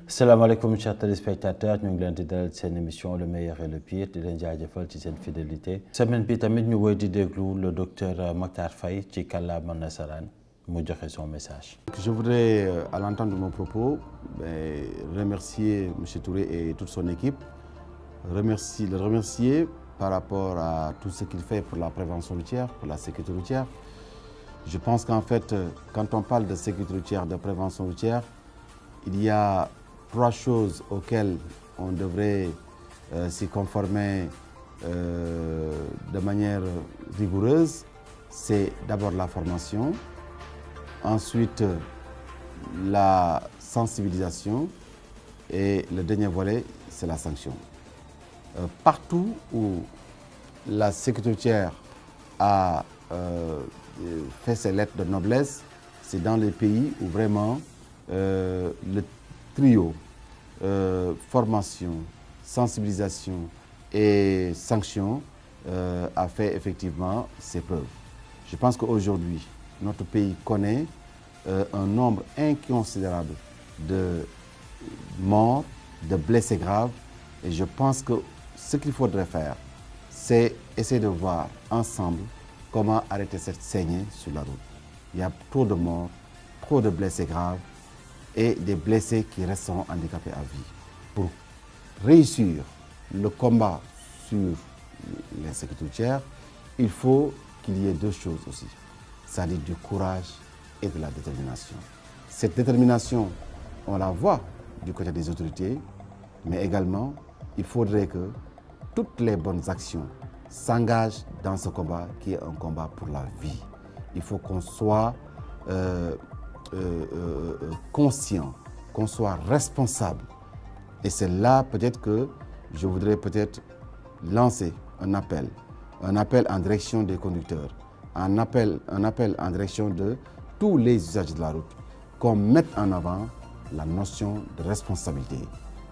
Salam alaikum chers téléspectateurs, ñu ngi leen di dalal seen émission le meilleur et le pire di leen jaajëfal ci seen fidélité. Semaine bi tamit ñu woy di déglu le docteur Mactar Faye ci kàllaama nasaraan mu joxe son message. Je voudrais, à l'entente de mon propos, remercier M. Touré et toute son équipe, le remercier par rapport à tout ce qu'il fait pour la prévention routière, pour la sécurité routière. Je pense qu'en fait, quand on parle de sécurité routière, de prévention routière, il y a trois choses auxquelles on devrait s'y conformer de manière rigoureuse. C'est d'abord la formation, ensuite la sensibilisation et le dernier volet, c'est la sanction. Partout où la sécurité routière a fait ses lettres de noblesse, c'est dans les pays où vraiment le trio formation, sensibilisation et sanction a fait effectivement ses preuves. Je pense qu'aujourd'hui, notre pays connaît un nombre inconsidérable de morts, de blessés graves, et je pense que ce qu'il faudrait faire, c'est essayer de voir ensemble comment arrêter cette saignée sur la route. Il y a trop de morts, trop de blessés graves et des blessés qui resteront handicapés à vie. Pour réussir le combat sur l'insécurité routière, il faut qu'il y ait deux choses aussi, c'est-à-dire du courage et de la détermination. Cette détermination, on la voit du côté des autorités, mais également, il faudrait que toutes les bonnes actions s'engagent dans ce combat qui est un combat pour la vie. Il faut qu'on soit conscient, qu'on soit responsable. Et c'est là peut-être que je voudrais peut-être lancer un appel en direction des conducteurs, un appel en direction de tous les usagers de la route, qu'on mette en avant la notion de responsabilité,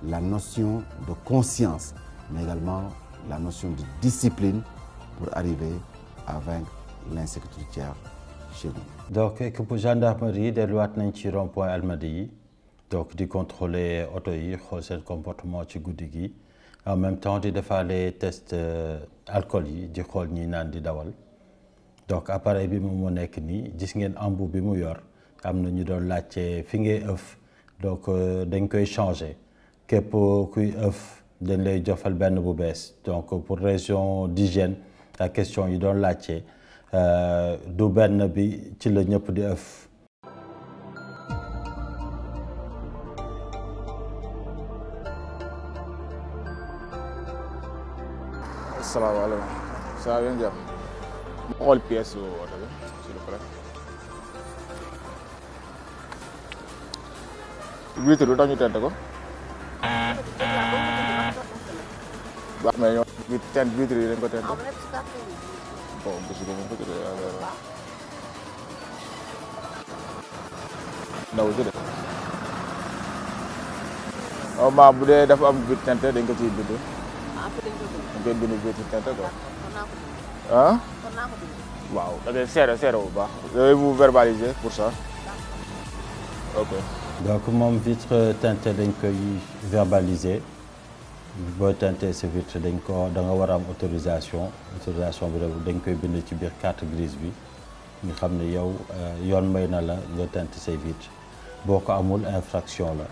la notion de conscience, mais également la notion de discipline pour arriver à vaincre l'insécurité routière chez nous. Donc équipe gendarmerie delluwaat nañ ci rond-point Almadies yi donc di contrôler oto yi xool seen comportement ci guddi gi en même temps di defaale test alcool yi di xool ñi naan di dawal donc appareil bi moom moo nekk nii gis ngeen embout bi mu yor am na ñu doon laajte fi ngay ëf donc dañ koy changer képp kuy ëf dañ lay jofal benn bu bees donc pour raison d'hygiène la question yi doon laajte du benn bi ci la ñëpp di ëf. Asalaamaaleykum ça va bien mu xool pièce oto bi s'il vous plaît. vitre lu tax ñu tent ko. waaw mais ñoom tent vitre yi dañ ko tent. bon bési ko moom ko jëlee ndaw si de. normalement bu dee dafa am vitre tente dañ ko ciy bind. dañ koy bind vitre tente quoi. ah. waaw da ngay seere bu baax. yooyu vous verbaliser pour ça. ok. donc moom vitre teintée dañ koy verbaliser boo teintee sa vitre dañ ko da nga war a am autorisation bi dañ koy bind ci biir carte grise bi ñu xam ne yow yoon may na la nga teinte say vitre boo ko amul infraction la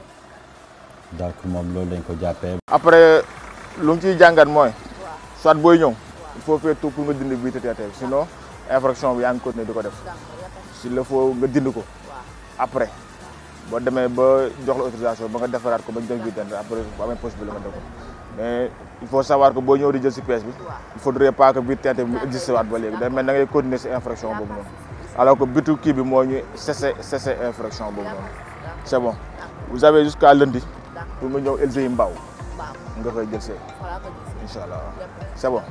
donc moom loolu lañ ko jàppee. après lu mu ciy jàngat mooy soit booy ñëw il faut faire tout pour nga dindi vitre teintée sinon infraction bi yaa ngi continuer di ko def s'il le faut nga dindi ko après. boo demee ba jox la autorisation ba nga defaraat ko ba ñu def vitre teintée après bu amee possible nga def ko mais il faut savoir que boo ñëw di jël si pièce bi il faudrait pas que vitre teintée bi mu existé waat ba léegi day mel da ngay continuer si infraction boobu noonu alors que bitu kii bi moo ñu cessé infraction boobu noonu c'est bon vous avez jusqu'à lundi pour nga ñëw LGI Mbao nga koy jël see inchallah c'est bon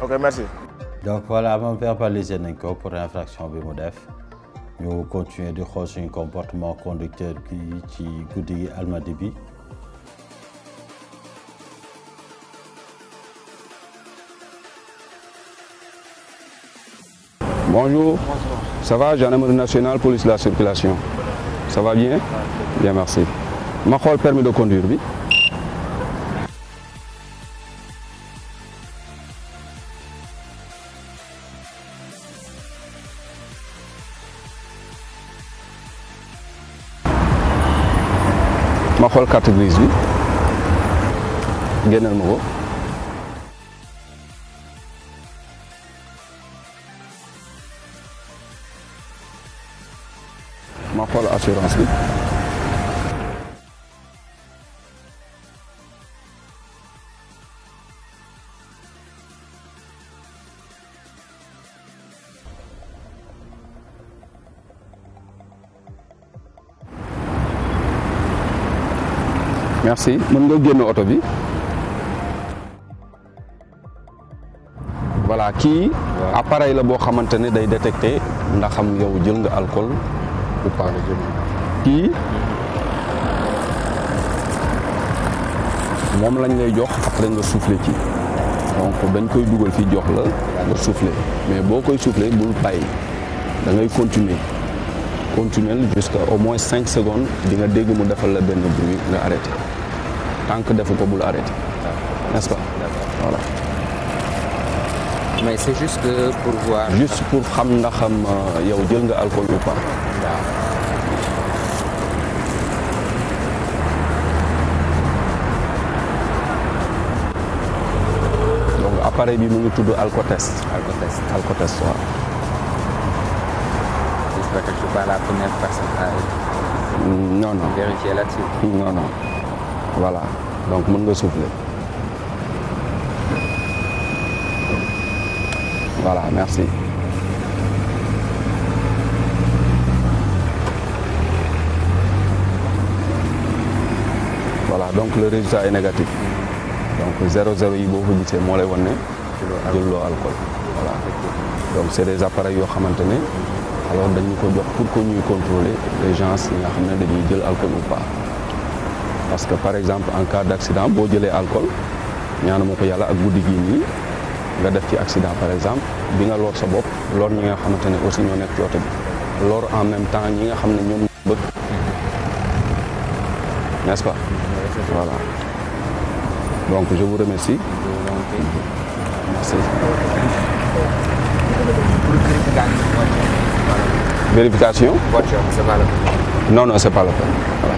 ok merci. donc voilà moom verbalisé nañ ko pour infraction bi mu def. ñu continuer di xool suñu comportement conducteur bi ci guddi gi Almadies bi. Bonjour. Ça va, gendarmerie nationale, police de la circulation. Ça va bien? Bien, merci. ma xool permis de conduire bi. ma xool carte grise bi génneel ma ko. ma xool assurance bi. merci mën nga génn oto bi. voilà kii appareil la boo xamante ne day détecter ndax xam yow jël nga alcool ou pas. kii moom lañ lay jox après nga souffler ci donc dañ koy dugal fii jox la nga souffler mais boo koy souffler bul bàyyi da ngay continuer jusqu'à au moins 5 secondes di nga dégg mu defal la benn bruit nga arrêté tant que defu ko bul arrêté n'est-ce pas voilà. mais c'est juste pour voir. juste pour xam ndax xam yow jël nga alcool ou pas. donc appareil bi mu ngi tudd alcotest. alcotest waaw. j'espère que je suis pas la première personne à non vérifier là-dessus. non voilà donc mën nga souffler. voilà merci. voilà donc le résultat est négatif donc 0,0 yi boo ko gisee moo lay wan ne jëluloo alcool voilà donc c'est des appareils yoo xamante ne alors dañu ko jox pour que ñuy contrôler les gens yi nga xam ne dañuy jël alcool ou pas parce que par exemple en cas d'accident boo jëlee alcool ñaanuma ko yàlla ak guddi gii nii nga def ci accident par exemple bi nga lor sa bopp lor ñi nga xamante ne aussi ñoo nekk ci oto bi lor en même temps ñi nga xam ne ñoom bëgg n'est-ce pas voilà donc je vous remercie. merci. vérification. voiture c'est pas le cas. non c'est pas le cas voilà.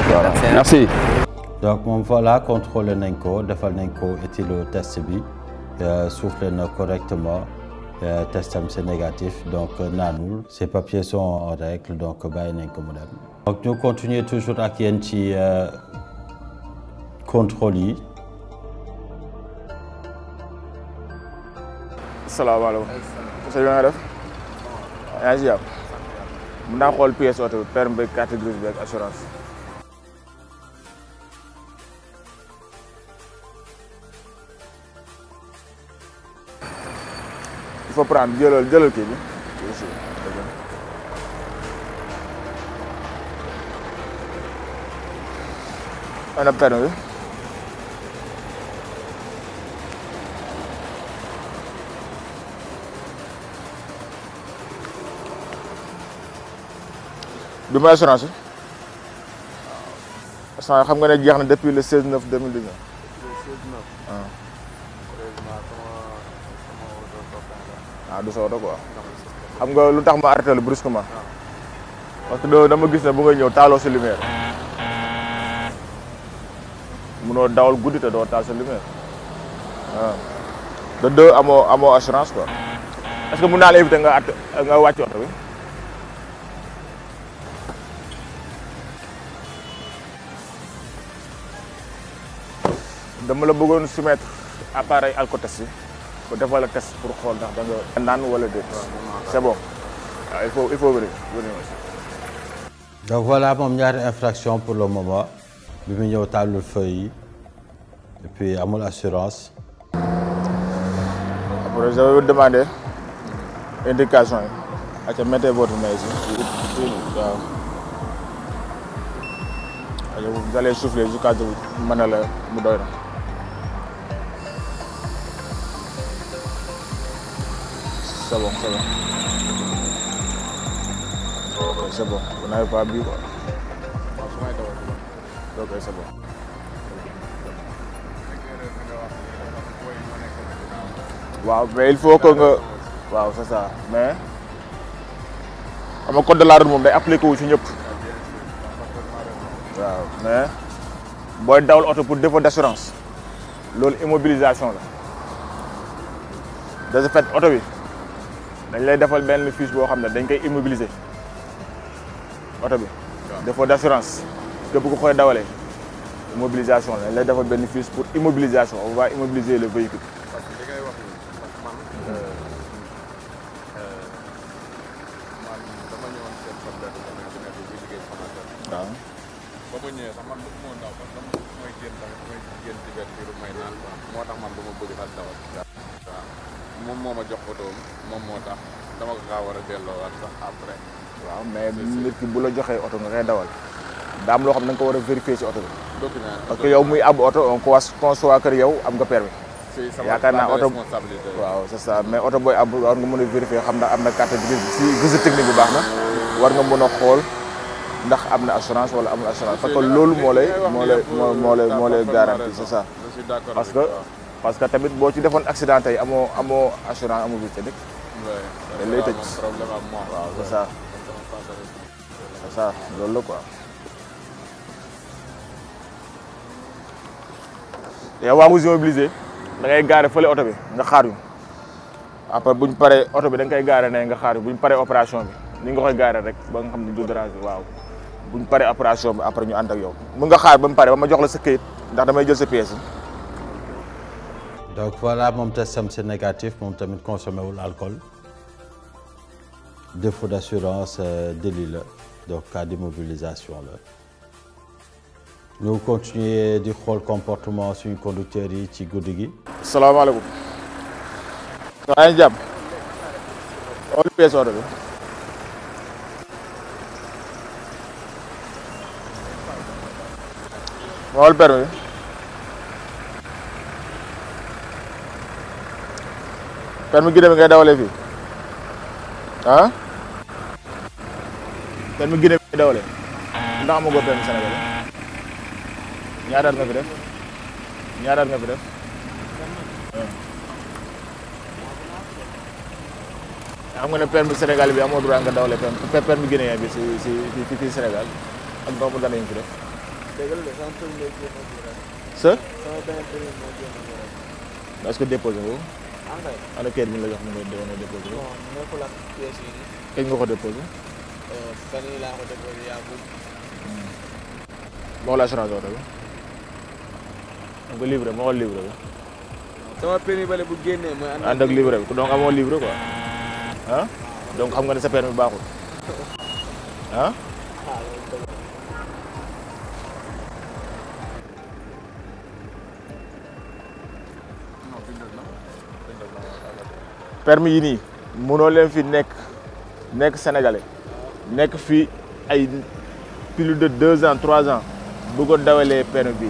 voilà merci. donc moom voilà contrôlé nañ ko defal nañ ko éthylot test bi soufflé na correctement testam c'est négatif donc naanul ses papiers sont en règle donc bàyyi nañ ko mu dem. donc ñu continuer toujours ak yéen ci contrôle yi. salaamaaleykum. sëñ bi nga def. yaa ngi si jàpp. mun naa xool pièce oto bi permis bi carte grise bi ak assurance. il faut prendre jëlal kii bi. ana permis bi. bi mooy assurance bi. assurance xam nga ne jeex na depuis le 16/9/2019. Le 16/9. du sa oto quoi. xam nga lu tax ma arrêté la brusquement. parce que dama gis ne bu nga ñëw taaloo sa lumière. munoo dawal guddi te doo taal sa lumière. waaw. de deux amoo assurance quoi. est-ce que mun naa la éviter nga wàcc oto bi. dama la bëggoon soumettre appareil alcotest yi pour defal la test pour xool ndax da nga naan wala déet. c'est bon waaw il faut vérifier aussi. donc voilà moom ñaari infraction pour le moment bi mu ñëw tàllul feu yi et puis amul assurance. après je vais vous demander indication yi. acca mettez votre main ici. waaw. vous allez souffler jusqu'à ce que mën na la mu doy na. c'est bon. c'est bon vous n'avez pas bu quoi. ok c'est bon. waaw mais il faut que nga waaw c'est ça mais xam nga code de la route moom day appliqué wu ci ñëpp waaw mais booy dawal oto pour défaut d'assurance loolu immobilisation la de ce fait oto bi dañ lay defal benn fiche boo xam ne dañ koy immobiliser oto bi défaut d'assurance képp ku koy dawalee immobilisation la dañ lay defal benn fiche pour immobilisation on va immobiliser le véhicule. parce que li ngay wax nii parce que man dama ñëwoon seen sa benn domaine bi nekk di liggéey Sonatel. waaw ba ma ñëwee sax man du ma ndaw parce que dama mooy génn tamit mooy génn ci vertu may naan quoi moo tax man du ma bëgg sax dawal. waaw moom moo ma jox photo moom moo tax dama ko kaa war a delloowaat sax après. waaw mais nit ki bu la joxee oto nga koy dawal daa am loo xam ne da nga ko war a vérifier ci oto bi. document parce que yow muy ab oto on conçoit que yow am nga permis. yaakaar naa oto waaw c'est ça mais oto booy ab war nga mën a vérifier xam ndax am na carte de visite technique bu baax na war nga mën a xool ndax am na assurance wala amul assurance parce que loolu moo lay garanti c'est ça. parce que tamit boo ci defoon accident tey amoo assurance amoo visite technique. dañ lay tëj waaw c'est ça c'est ça loolu la quoi. yow waa Moussa mobilisé da ngay gaare fële oto bi nga xaar ñu après buñ paree oto bi da nga koy gaare ne nga xaar ñu buñ paree opération bi ni nga koy gaare rek ba nga xam ne du déranger waaw buñ paree opération bi après ñu ànd ak yow mun nga xaar ba mu pare ba ma jox la sa këyit ndax damay jël sa pièce yi. donc voilà moom testam c'est négatif moom tamit consommé wul alcool défaut d'assurance délit la donc cas d'immobilisation la. ñu continuer di xool comportement suñu conducteurs yi ci guddi gi. salaamaaleykum. maa ngi jàmm. xool pièce oto bi. ma xool permis bi. permis Guinée bi ngay dawalee fii ah. permis Guinée bi ngay dawalee. ndax amagoo permis Sénégal. ñaataat nga fi def xam nga ne permis Sénégal bi amoo droit nga dawale permis guinéen bi si Sénégal ak doomu dana yi fi def. sa est-ce que déposé nga ko. ana kayit bi ñu la jox mu nga déposé ko. kañ nga ko déposé. fan yii laa ko déposé yàggul. moo la assurance oto bi. donc livré moo xool livré bi. sama permis bale bu génnee mooy ànd ak livré bi donc amoo livré quoi ah donc xam nga ne sa permis baaxul ah. permis yi nii mënoo leen fi nekk sénégalais nekk fii ay plus de 2 ans 3 ans bu ko dawalee permis bi.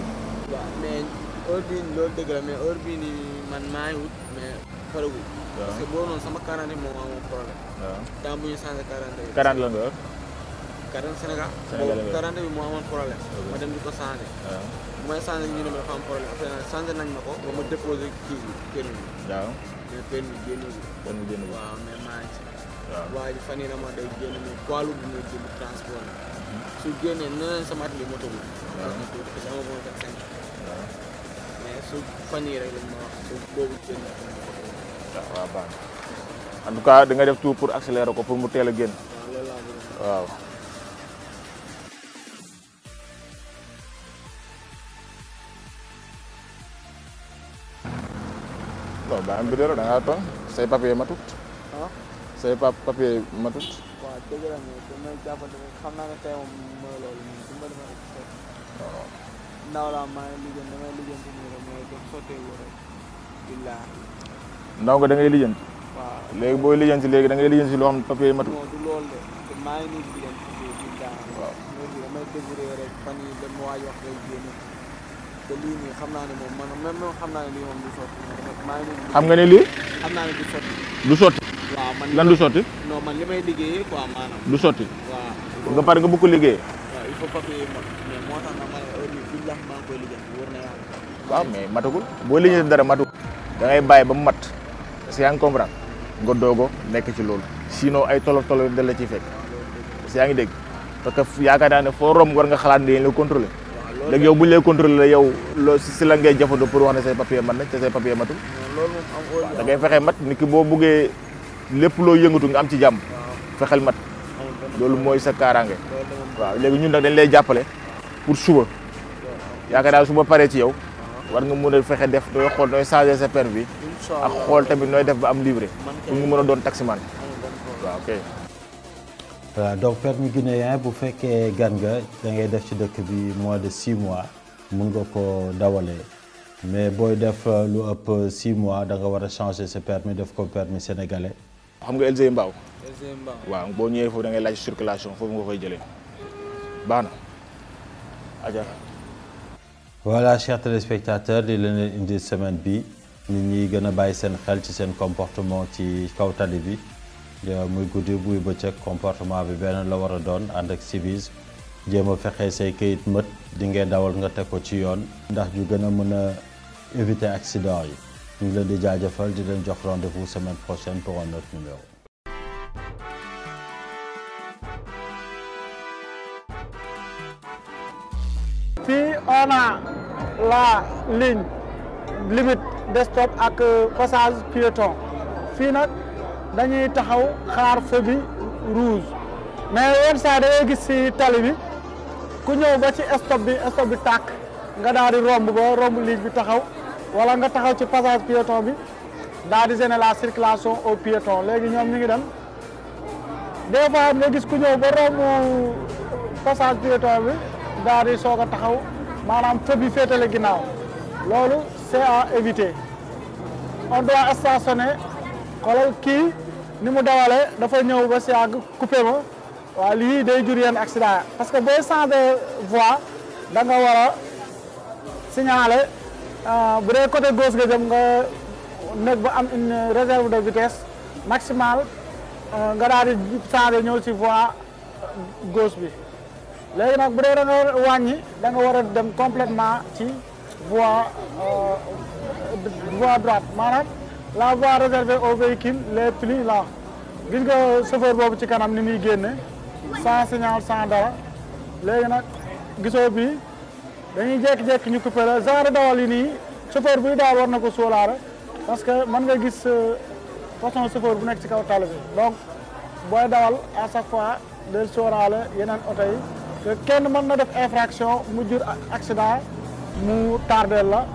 mais heure bii loolu dëgg la mais heure bii nii man maa ngi wut mais faragul. parce que boo noonu sama 40 moom amoon problème. waaw temps bu ñu changé 40 yi. 40 la nga yor. 40 Sénégal. Sénégal boobu 40 bi moo amoon problème. ma dem di ko changé. waaw bu may changé ñu ne ma dafa am problème après changé nañ ma ko ba ma déposé kii bi permis bi. waaw mais permis génn bi. permis génn bi waaw mais maa ngi ci. waaw waa ji fan yii dama day génn mais poids lourd bi muy jënd transport su génnee nee nañ sama at bi moto bi. waaw parce que amaguma 25. waaw mais su fan yii rek lañ ma wax su boobu génn. waaw baax na en tout cas da nga def tout pour accélérer ko pour mu teel a génn. waaw loolu laa bëgg. waaw. non ba am bi dara da ngaa toog say papier matut. ah say papier matut. waaw dëgg la mais damay jàppante ne xam naa ne tey moom mooy loolu moom su ma demee rek waaw ndaw laa maa ngi liggéey damay liggéeyante nii rek mais dem sotteeku rek billaahi ndaw nga da ngay lijjanti. waaw léegi booy lijjanti léegi da ngay lijjanti loo xam ne papier matut. non du loolu de te maa ngi nii di leen tuddee billaahi waaw mais bi damay débrouiller rek fan yii dem waaj wax rek génn te lii nii xam naa ne moom man même xam naa ne lii moom du sotti maa ngi nii xam nga ne lii xam naa ne du sotti du sotti. waaw lan du sotti. non man li may liggéeyee quoi maanaam. du sotti. waaw nga pare nga bëgg ko liggéey. waaw il faut papier yi mot mais moo tax nag ma ne heure bii biñ la maa ngi koy liggéey wóor na yàlla. waaw mais matagul boo liggéey dara matagul. da ngay bàyyi ba mu mat parce que yaa ngi comprendre nga doogo nekk ci loolu sinon ay tolof da la ciy fekk parce que yaa ngi dégg parce que yaakaar naa ne foo romb war nga xalaat ne dañ la contrôler léegi yow bu ñu lay contrôler yow loo si la ngay jëfandikoo pour wax ne say papier mat na te say papier matul. loolu moom am da ngay fexe mat nit ki boo buggee lépp loo yëngatu nga am ci jàmm fexeel mat loolu mooy sa kaaraange waaw léegi ñun nag dañ lay jàppale pour suba yaakaar naa suba paree ci yow war nga mën a fexe def nooy xool nooy changer sa permis bi ak xool tamit nooy def ba am livret pour nga mën a doon taximan waaw ok. voilà donc permis guinéen bu fekkee gan nga da ngay def ci dëkk bi moins de 6 mois mun nga ko dawalee mais booy def lu ëpp 6 mois da nga war a changer sa permis def ko permis sénégalais. xam nga LG Mbao. waaw boo ñëwee foofu da ngay laaj circulation foofu nga koy jëlee baax na aja. voilà chers téléspectateurs di leen indi semaine bi nit ñi gën a bàyyi seen xel ci seen comportement ci kaw tali bi muy guddi buy bëccëg comportement bi benn la war a doon ànd ak civisme jéem a fexe say këyit mët di ngay dawal nga teg ko ci yoon ndax ñu gën a mën a éviter accident yi ñu ngi leen di jaajëfal di leen jox rendez-vous semaine prochaine pour un autre numéro. Fii on a la ligne limite de stop ak passage piéton fii nag dañuy taxaw xaar feu bi rouge mais yenn saa da ngay gis ci tali bi ku ñëw ba ci stop bi tàkk nga daal di romb ligne bi taxaw wala nga taxaw ci passage piéton bi daal di gêner la circulation aux piétons léegi ñoom ñu ngi dem des fois nga gis ku ñëw ba romb passage piéton bi daal di soog a taxaw maanaam feu bi féetale ginnaaw loolu c'est à éviter on doit stationner xoolal kii ni mu dawalee dafa ñëw ba si àgg coupé ma waaw lii day jur yenn accident parce que booy changer voie da nga war a signaler bu dee côté gauche nga jëm nga nekk ba am une réserve de vitesse maximale nga daal di changer ñëw si voie gauche bi léegi nag bu dee da nga wàññi da nga war a dem complètement ci voie droite maanaam la voie réservée aux véhicules les plus lents gis nga chauffeur boobu ci kanam ni muy génne sans signal sans dara léegi nag gisoo bii dañuy jékki-jékki ñu coupé la genre dawal yi nii chauffeur buy daal war na ko sóolaare parce que mën nga gis façon chauffeur bu nekk ci kaw tali bi donc booy dawal à chaque fois del sóoraale yeneen oto yi que kenn mën na def infraction mu jur accident mu tardeel la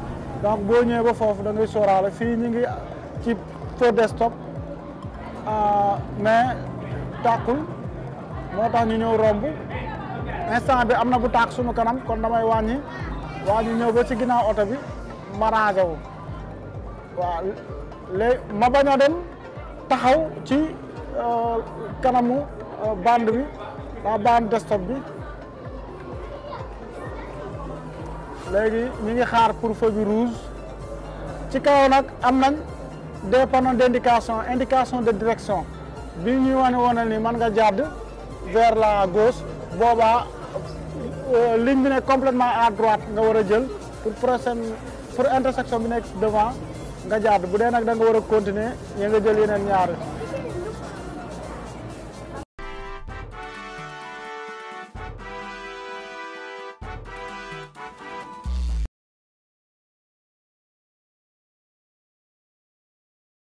donc boo ñëwee ba foofu da ngay sóoraale fii ñu ngi ci feu de stop mais tàkkul moo tax ñu ñëw romb instant bi am na bu tàkk suñu kanam kon damay wàññi ñëw ba ci ginnaaw oto bi ma rangé wu waaw léegi ma bañ a dem taxaw ci kanamu bande bi la bande de stop bi léegi ñu ngi xaar pour feu bi rouge ci kaw nag am nañ des panneaux indication de direction bi ñuy wane ni mën nga jàdd vers la gauche boobaa ligne bi nekk complètement à droite nga war a jël pour intersection bi nekk devant nga jàdd bu dee nag da nga war a continuer ya nga jël yeneen ñaari